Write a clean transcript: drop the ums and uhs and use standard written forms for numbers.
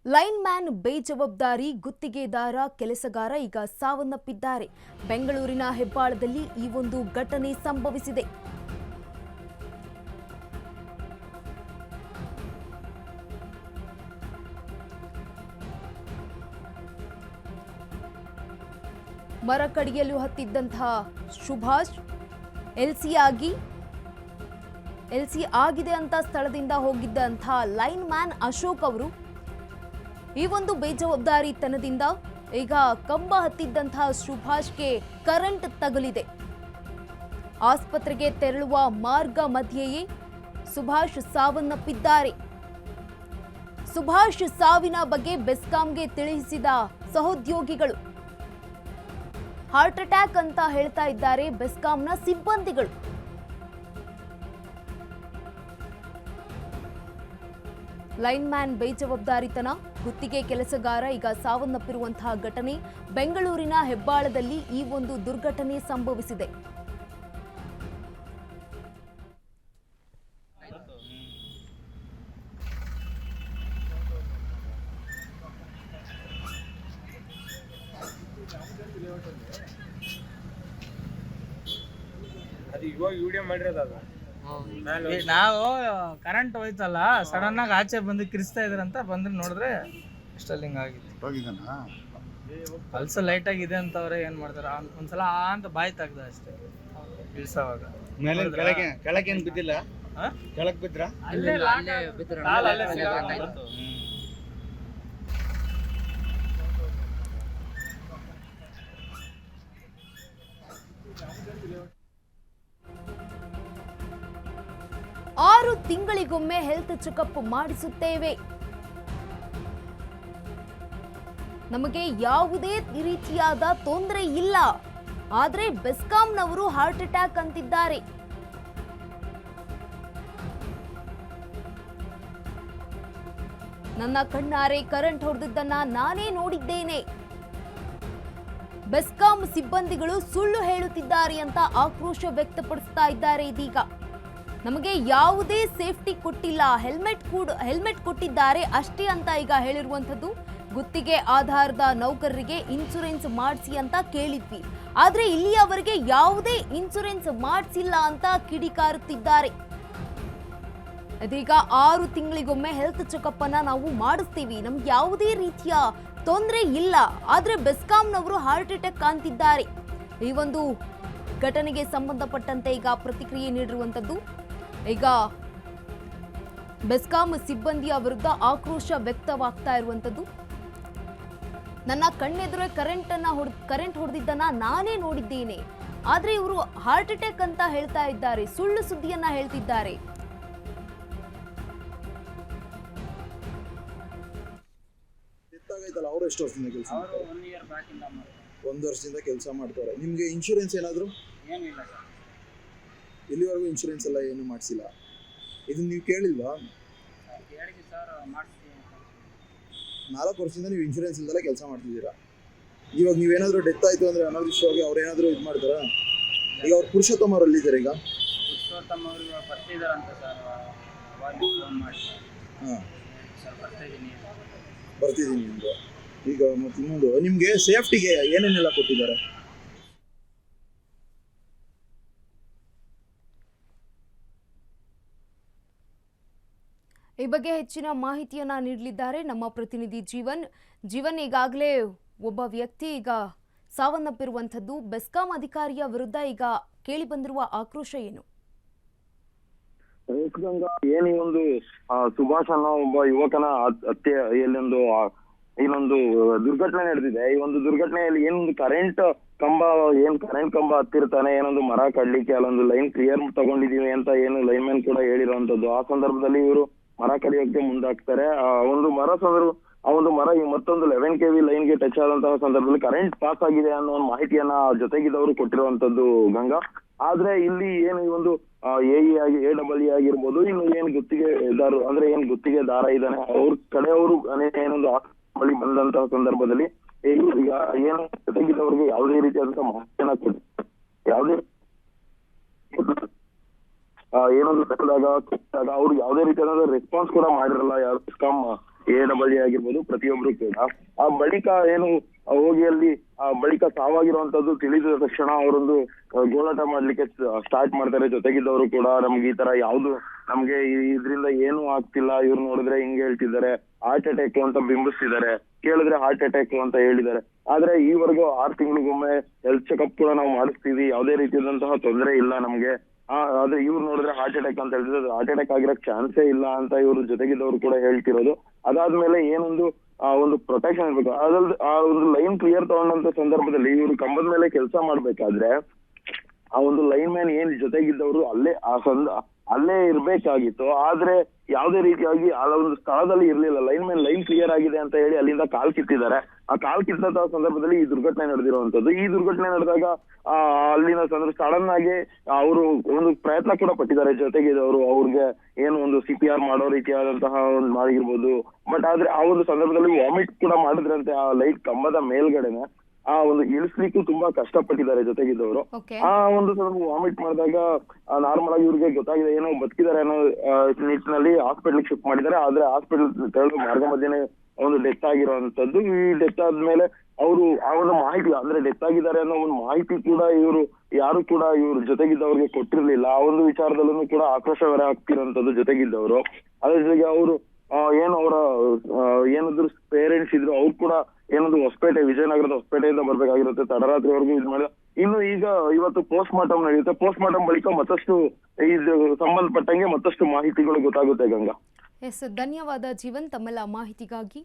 Line man ಬೇಜವಾಬ್ದಾರಿ ಗುತ್ತಿಗೆದಾರ ಕೆಲಸಗಾರ ಈಗ ಸಾವನ್ನಪ್ಪಿದ್ದಾರೆ. ಬೆಂಗಳೂರಿನ ಹೆಬ್ಬಾಳದಲ್ಲಿ ಈ ಒಂದು ಘಟನೆ ಸಂಭವಿಸಿದೆ. ಮರ ಕಡಿಯಲು ಹತ್ತಿದ್ದಂತಹ ಸುಭಾಷ್ ಎಲ್ಸಿ ಆಗಿದೆ ಅಂತ ಸ್ಥಳದಿಂದ ಹೋಗಿದ್ದಂತಹ ಲೈನ್ ಮ್ಯಾನ್ ಅಶೋಕ್ ಅವರು ಈ ಒಂದು ಬೇಜವಾಬ್ದಾರಿತನದಿಂದ ಈಗ ಕಂಬ ಹತ್ತಿದ್ದಂತಹ ಸುಭಾಷ್ಗೆ ಕರೆಂಟ್ ತಗುಲಿದೆ. ಆಸ್ಪತ್ರೆಗೆ ತೆರಳುವ ಮಾರ್ಗ ಮಧ್ಯೆಯೇ ಸುಭಾಷ್ ಸಾವನ್ನಪ್ಪಿದ್ದಾರೆ. ಸುಭಾಷ್ ಸಾವಿನ ಬಗ್ಗೆ ಬೆಸ್ಕಾಂಗೆ ತಿಳಿಸಿದ ಸಹೋದ್ಯೋಗಿಗಳು ಹಾರ್ಟ್ ಅಟ್ಯಾಕ್ ಅಂತ ಹೇಳ್ತಾ ಇದ್ದಾರೆ ಬೆಸ್ಕಾಂನ ಸಿಬ್ಬಂದಿಗಳು. ಲೈನ್ ಮ್ಯಾನ್ ಬೇಜವಾಬ್ದಾರಿತನ ಗುತ್ತಿಗೆ ಕೆಲಸಗಾರ ಈಗ ಸಾವನ್ನಪ್ಪಿರುವಂತಹ ಘಟನೆ ಬೆಂಗಳೂರಿನ ಹೆಬ್ಬಾಳದಲ್ಲಿ ಈ ಒಂದು ದುರ್ಘಟನೆ ಸಂಭವಿಸಿದೆ. ನಾವು ಕರೆಂಟ್ ಹೋಯ್ತಲ್ಲ ಸಡನ್ ಆಗಿ ಆಚೆ ಬಂದು ಕಿರಿಸ್ತಾ ಇದ್ರಂತ ಬಂದ್ರೆ ನೋಡಿದ್ರೆ ಇಷ್ಟಲ್ಲಿ ಹಿಂಗಾಗಿತ್ತು. ಪಲ್ಸ ಲೈಟ್ ಆಗಿದೆ ಅಂತವ್ರೆ ಏನ್ ಮಾಡ್ತಾರ ಒಂದ್ಸಲ ಅಂತ ಬಾಯಿ ತೆಗ್ದ ಅಷ್ಟೇ ಇಳ್ಸವಾಗ ಕೆಳಗೆ ಬಿದ್ದಿಲ್ಲ. ಕೆಳಗ್ ಬಿದ್ರ ಆರು ತಿಂಗಳಿಗೊಮ್ಮೆ ಹೆಲ್ತ್ ಚೆಕಪ್ ಮಾಡಿಸುತ್ತೇವೆ. ನಮಗೆ ಯಾವುದೇ ರೀತಿಯಾದ ತೊಂದರೆ ಇಲ್ಲ. ಆದ್ರೆ ಬೆಸ್ಕಾಂನವರು ಹಾರ್ಟ್ ಅಟ್ಯಾಕ್ ಅಂತಿದ್ದಾರೆ. ನನ್ನ ಕಣ್ಣಾರೆ ಕರೆಂಟ್ ಹೊಡೆದಿದ್ದನ್ನ ನಾನೇ ನೋಡಿದ್ದೇನೆ. ಬೆಸ್ಕಾಂ ಸಿಬ್ಬಂದಿಗಳು ಸುಳ್ಳು ಹೇಳುತ್ತಿದ್ದಾರೆ ಅಂತ ಆಕ್ರೋಶ ವ್ಯಕ್ತಪಡಿಸ್ತಾ ಇದ್ದಾರೆ. ಇದೀಗ ನಮಗೆ ಯಾವುದೇ ಸೇಫ್ಟಿ ಕೊಟ್ಟಿಲ್ಲ, ಹೆಲ್ಮೆಟ್ ಕೊಟ್ಟಿದ್ದಾರೆ ಅಷ್ಟೇ ಅಂತ ಈಗ ಹೇಳಿರುವಂಥದ್ದು. ಗುತ್ತಿಗೆ ಆಧಾರದ ನೌಕರರಿಗೆ ಇನ್ಶೂರೆನ್ಸ್ ಮಾಡಿಸಿ ಅಂತ ಕೇಳಿದ್ವಿ, ಆದ್ರೆ ಇಲ್ಲಿಯವರೆಗೆ ಯಾವುದೇ ಇನ್ಶೂರೆನ್ಸ್ ಮಾಡಿಸಿಲ್ಲ ಅಂತ ಕಿಡಿಕಾರುತ್ತಿದ್ದಾರೆ. ಇದೀಗ 6 ತಿಂಗಳಿಗೊಮ್ಮೆ ಹೆಲ್ತ್ ಚೆಕಪ್ ಅನ್ನ ನಾವು ಮಾಡಿಸ್ತೀವಿ, ನಮ್ಗೆ ಯಾವುದೇ ರೀತಿಯ ತೊಂದರೆ ಇಲ್ಲ, ಆದ್ರೆ ಬೆಸ್ಕಾಂನವರು ಹಾರ್ಟ್ ಅಟ್ಯಾಕ್ ಅಂತಿದ್ದಾರೆ. ಈ ಒಂದು ಘಟನೆಗೆ ಸಂಬಂಧಪಟ್ಟಂತೆ ಈಗ ಪ್ರತಿಕ್ರಿಯೆ ನೀಡಿರುವಂಥದ್ದು. ಈಗ ಬೆಸ್ಕಾಂ ಸಿಬ್ಬಂದಿಯ ವಿರುದ್ಧ ಆಕ್ರೋಶ ವ್ಯಕ್ತವಾಗ್ತಾ ಇರುವಂಥದ್ದು. ನನ್ನ ಕಣ್ಣೆದುರೇ ಕರೆಂಟ್ ಹೊಡೆದಿದ್ದನ್ನ ನಾನೇ ನೋಡಿದ್ದೇನೆ, ಆದ್ರೆ ಇವರು ಹಾರ್ಟ್ ಅಟ್ಯಾಕ್ ಅಂತ ಹೇಳ್ತಾ ಇದ್ದಾರೆ, ಸುಳ್ಳು ಸುದ್ದಿಯನ್ನ ಹೇಳ್ತಿದ್ದಾರೆ. ಅವರು ಎಷ್ಟು ವರ್ಷದಿಂದ ಕೆಲಸ ಮಾಡ್ತಾರೆ? 1 ವರ್ಷದಿಂದ ಕೆಲಸ ಮಾಡ್ತಾರೆ. ನಿಮ್ಗೆ ಇನ್ಶೂರೆನ್ಸ್ ಏನಾದ್ರು? ಇಲ್ಲಿವರೆಗೂ ಇನ್ಶೂರೆನ್ಸ್ ಎಲ್ಲ ಏನು ಮಾಡಿಸಿಲ್ಲ. ಇದನ್ನ ನೀವು ಕೇಳಿಲ್ವಾ? 4 ವರ್ಷದಿಂದ ನೀವು ಇನ್ಶೂರೆನ್ಸ್ ಇಲ್ದಲ್ಲ ಕೆಲಸ ಮಾಡ್ತಿದ್ದೀರಾ. ಇವಾಗ ನೀವೇನಾದ್ರೂ ಡೆತ್ ಆಯ್ತು ಅಂದ್ರೆ ಅನಾವಶ್ಯವಾಗಿ ಅವ್ರೇನಾದ್ರೂ ಇದು ಮಾಡ್ತಾರಾ? ಈಗ ಅವ್ರು ಪುರುಷೋತ್ತಮ ಅವ್ರು ಅಲ್ಲಿದ್ದಾರೆ. ಈಗ ಬರ್ತಿದ್ದೀನಿ ನಿಮ್ಗೆ. ಈಗ ಮತ್ತೆ ಇನ್ನೊಂದು, ನಿಮ್ಗೆ ಸೇಫ್ಟಿಗೆ ಏನೇನೆಲ್ಲ ಕೊಟ್ಟಿದ್ದಾರೆ? ಈ ಬಗ್ಗೆ ಹೆಚ್ಚಿನ ಮಾಹಿತಿಯನ್ನ ನೀಡಲಿದ್ದಾರೆ ನಮ್ಮ ಪ್ರತಿನಿಧಿ ಜೀವನ್. ಈಗಾಗಲೇ ಒಬ್ಬ ವ್ಯಕ್ತಿ ಈಗ ಸಾವನ್ನಪ್ಪಿರುವಂಥದ್ದು. ಬೆಸ್ಕಾಂ ಅಧಿಕಾರಿಯ ವಿರುದ್ಧ ಈಗ ಕೇಳಿ ಬಂದಿರುವ ಆಕ್ರೋಶ ಏನು? ಏನು ಈ ಒಂದು ಸುಭಾಷ್ ಅನ್ನೋ ಒಬ್ಬ ಯುವಕನ ಹತ್ಯೆಯಲ್ಲಿ ಇನ್ನೊಂದು ದುರ್ಘಟನೆ ನಡೆದಿದೆ. ಈ ಒಂದು ದುರ್ಘಟನೆಯಲ್ಲಿ ಏನೊಂದು ಕರೆಂಟ್ ಕಂಬ ಹತ್ತಿರ್ತಾನೆ, ಏನೊಂದು ಮರ ಕಡ್ಲಿಕ್ಕೆ ಅಲ್ಲೊಂದು ಲೈನ್ ಕ್ಲಿಯರ್ ತಗೊಂಡಿದೀವಿ ಅಂತ ಏನು ಲೈನ್ ಮ್ಯಾನ್ ಕೂಡ ಹೇಳಿರುವಂತದ್ದು. ಆ ಸಂದರ್ಭದಲ್ಲಿ ಇವರು ಮರ ಕಡಿಯೋಕೆ ಮುಂದಾಗ್ತಾರೆ. ಆ ಒಂದು ಮರ ಮತ್ತೊಂದು 11 kV ಲೈನ್ ಗೆ ಟಚ್ ಆದಂತಹ ಸಂದರ್ಭದಲ್ಲಿ ಕರೆಂಟ್ ಪಾಸ್ ಆಗಿದೆ ಅನ್ನೋ ಒಂದು ಮಾಹಿತಿಯನ್ನ ಜೊತೆಗಿದ್ದವರು ಕೊಟ್ಟಿರುವಂತದ್ದು ಗಂಗಾ. ಆದ್ರೆ ಇಲ್ಲಿ ಏನು ಈ ಒಂದು AEE ಆಗಿರ್ಬೋದು, ಇನ್ನು ಏನ್ ಗುತ್ತಿಗೆದಾರರು ಅಂದ್ರೆ ಏನ್ ಗುತ್ತಿಗೆದಾರ ಇದ್ದಾನೆ ಅವ್ರ ಕಡೆಯವರು ಏನೊಂದು ಬಳಿ ಬಂದಂತಹ ಸಂದರ್ಭದಲ್ಲಿ ಏನು ಜೊತೆಗಿದ್ದವ್ರಿಗೆ ಯಾವುದೇ ರೀತಿಯಾದಂತಹ ಮಾಹಿತಿಯನ್ನ ಯಾವುದೇ ಏನೊಂದು ಕೊಟ್ಟಾಗ ಅವ್ರು ಯಾವುದೇ ರೀತಿಯಾದ ರೆಸ್ಪಾನ್ಸ್ ಕೂಡ ಮಾಡಿರಲ್ಲ ಯಾರು ಬೆಸ್ಕಾಂ AEE ಆಗಿರ್ಬೋದು ಪ್ರತಿಯೊಬ್ರು ಕೂಡ. ಆ ಬಳಿಕ ಏನು ಹೋಗಿ ಅಲ್ಲಿ ಆ ಬಳಿಕ ಸಾವಾಗಿರುವಂತದ್ದು ತಿಳಿದ ತಕ್ಷಣ ಅವರೊಂದು ಗೋಳಾಟ ಮಾಡ್ಲಿಕ್ಕೆ ಸ್ಟಾರ್ಟ್ ಮಾಡ್ತಾರೆ. ಜೊತೆಗಿದ್ದವರು ಕೂಡ ನಮ್ಗೆ ಈ ತರ ಯಾವ್ದು ನಮ್ಗೆ ಇದ್ರಿಂದ ಏನು ಆಗ್ತಿಲ್ಲ, ಇವ್ರು ನೋಡಿದ್ರೆ ಹಿಂಗ್ ಹೇಳ್ತಿದ್ದಾರೆ, ಹಾರ್ಟ್ ಅಟ್ಯಾಕ್ ಅಂತ ಬಿಂಬಿಸ್ತಿದ್ದಾರೆ, ಕೇಳಿದ್ರೆ ಹಾರ್ಟ್ ಅಟ್ಯಾಕ್ ಅಂತ ಹೇಳಿದ್ದಾರೆ. ಆದ್ರೆ ಈವರೆಗೂ 6 ತಿಂಗಳಿಗೊಮ್ಮೆ ಹೆಲ್ತ್ ಚೆಕಪ್ ಕೂಡ ನಾವು ಮಾಡಿಸ್ತೀವಿ, ಯಾವುದೇ ರೀತಿಯಾದಂತಹ ತೊಂದರೆ ಇಲ್ಲ ನಮ್ಗೆ. ಆದ್ರೆ ಇವ್ರು ನೋಡಿದ್ರೆ ಹಾರ್ಟ್ ಅಟ್ಯಾಕ್ ಅಂತ ಹೇಳ್ತಿದ್ರೆ ಹಾರ್ಟ್ ಅಟ್ಯಾಕ್ ಆಗಿರಕ್ ಚಾನ್ಸೇ ಇಲ್ಲ ಅಂತ ಇವ್ರು ಜೊತೆಗಿದ್ದವ್ರು ಕೂಡ ಹೇಳ್ತಿರೋದು. ಅದಾದ್ಮೇಲೆ ಏನೊಂದು ಒಂದು ಪ್ರೊಟೆಕ್ಷನ್ ಇರ್ಬೇಕು. ಅದಲ್ದೆ ಆ ಒಂದು ಲೈನ್ ಕ್ಲಿಯರ್ ತಗೊಂಡಂತ ಸಂದರ್ಭದಲ್ಲಿ ಇವ್ರು ಕಂಬದ ಮೇಲೆ ಕೆಲಸ ಮಾಡ್ಬೇಕಾದ್ರೆ ಆ ಒಂದು ಲೈನ್ ಮ್ಯಾನ್ ಏನ್ ಜೊತೆಗಿದ್ದವರು ಅಲ್ಲೇ ಇರ್ಬೇಕಾಗಿತ್ತು. ಆದ್ರೆ ಯಾವುದೇ ರೀತಿಯಾಗಿ ಆ ಒಂದು ಸ್ಥಳದಲ್ಲಿ ಇರ್ಲಿಲ್ಲ. ಲೈನ್ ಮ್ಯಾನ್ ಲೈನ್ ಕ್ಲಿಯರ್ ಆಗಿದೆ ಅಂತ ಹೇಳಿ ಅಲ್ಲಿಂದ ಕಾಲ್ ಕಿತ್ತಿದ್ದಾರೆ. ಆ ಕಾಲ್ ಕಿತ್ತಂತ ಸಂದರ್ಭದಲ್ಲಿ ಈ ದುರ್ಘಟನೆ ನಡೆದಿರುವಂತದ್ದು. ಈ ದುರ್ಘಟನೆ ನಡೆದಾಗ ಅಲ್ಲಿನ ಸಡನ್ ಆಗಿ ಅವರು ಒಂದು ಪ್ರಯತ್ನ ಕೂಡ ಪಟ್ಟಿದ್ದಾರೆ ಜೊತೆಗಿದ್ದವರು, ಅವ್ರಿಗೆ ಏನು ಒಂದು CPR ಮಾಡೋ ರೀತಿಯಾದಂತಹ ಒಂದು ಮಾಡಿರ್ಬೋದು. ಬಟ್ ಆದ್ರೆ ಆ ಒಂದು ಸಂದರ್ಭದಲ್ಲಿ ವಾಮಿಟ್ ಕೂಡ ಮಾಡಿದ್ರಂತೆ ಆ ಲೈಟ್ ಕಂಬದ ಮೇಲ್ಗಡೆನೆ. ಆ ಒಂದು ಇಳಿಸ್ಲಿಕ್ಕೂ ತುಂಬಾ ಕಷ್ಟಪಟ್ಟಿದ್ದಾರೆ ಜೊತೆಗಿದ್ದವರು. ಆ ಒಂದು ಸ್ವಲ್ಪ ವಾಮಿಟ್ ಮಾಡಿದಾಗ ನಾರ್ಮಲ್ ಆಗಿ ಇವ್ರಿಗೆ ಗೊತ್ತಾಗಿದೆ ಏನೋ ಬದುಕಿದ್ದಾರೆ ಅನ್ನೋ ನಿಟ್ಟಿನಲ್ಲಿ ಹಾಸ್ಪಿಟಲ್ ಶಿಫ್ಟ್ ಮಾಡಿದ್ದಾರೆ. ಆದ್ರೆ ಹಾಸ್ಪಿಟಲ್ ತೆರಳು ಮಾರ್ಗ ಮಧ್ಯೆನೆ ಒಂದು ಡೆತ್ ಆಗಿರುವಂತದ್ದು. ಈ ಡೆತ್ ಆದ್ಮೇಲೆ ಅವರು ಆ ಒಂದು ಮಾಹಿತಿ ಅಂದ್ರೆ ಡೆತ್ ಆಗಿದ್ದಾರೆ ಅನ್ನೋ ಒಂದು ಮಾಹಿತಿ ಕೂಡ ಯಾರು ಕೂಡ ಇವ್ರ ಜೊತೆಗಿದ್ದವ್ರಿಗೆ ಕೊಟ್ಟಿರ್ಲಿಲ್ಲ. ಆ ಒಂದು ವಿಚಾರದಲ್ಲೂ ಕೂಡ ಆಕ್ರೋಶ ಹೊರ ಆಗ್ತಿರೋಂಥದ್ದು ಜೊತೆಗಿದ್ದವರು. ಅದ್ರ ಜೊತೆಗೆ ಅವರು ಏನು ಅವರ ಏನಾದ್ರು ಪೇರೆಂಟ್ಸ್ ಇದ್ರು ಅವ್ರು ಕೂಡ ಏನೊಂದು ಹೊಸಪೇಟೆ ವಿಜಯನಗರದ ಹೊಸಪೇಟೆಯಿಂದ ಬರ್ಬೇಕಾಗಿರುತ್ತೆ. ತಡರಾತ್ರಿವರೆಗೂ ಇದು ಮಾಡಿದ. ಇನ್ನು ಈಗ ಇವತ್ತು ಪೋಸ್ಟ್ ಮಾರ್ಟಮ್ ನಡೆಯುತ್ತೆ. ಪೋಸ್ಟ್ ಮಾರ್ಟಮ್ ಬಳಿಕ ಮತ್ತಷ್ಟು ಇದು ಸಂಬಂಧಪಟ್ಟಂಗೆ ಮತ್ತಷ್ಟು ಮಾಹಿತಿಗಳು ಗೊತ್ತಾಗುತ್ತೆ ಗಂಗಾ. ಎಸ್, ಧನ್ಯವಾದ ಜೀವನ್ ತಮ್ಮೆಲ್ಲ ಮಾಹಿತಿಗಾಗಿ.